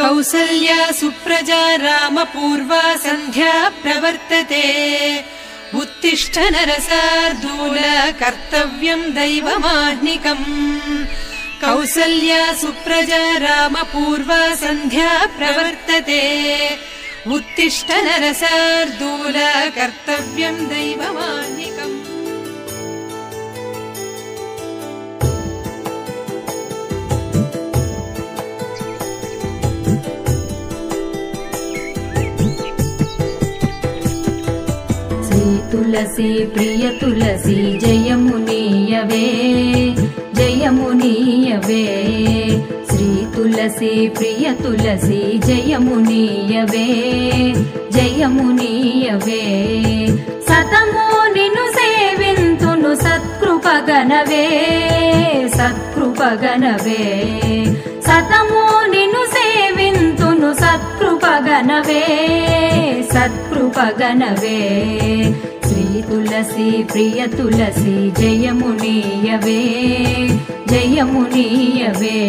कौसल्या सुप्रजा रामपूर्वा सन्ध्या प्रवर्तते उत्तिष्ठ नरसार्दूल कर्तव्यम् दैवमाह्निकम् कौसल्या सुप्रजा रामपूर्वा सन्ध्या प्रवर्तते उत्तिष्ठ नरसार्दूल कर्तव्यम् दैवमाह्निकम् तुलसी प्रिय तुलसी जयमुनीयवे जयमुनीयवे श्री तुलसी प्रिय तुलसी जयमुनीयवे जयमुनीयवे सतमो निनु सेविंतुनु सत्कृपगनवे सत्कृपगनवे सतमो निनु सेविंतुनु सत्कृपगनवे सत्कृपगनवे श्री तुलसी प्रिय तुलसी जयमुनीयवे जयमुनीयवे।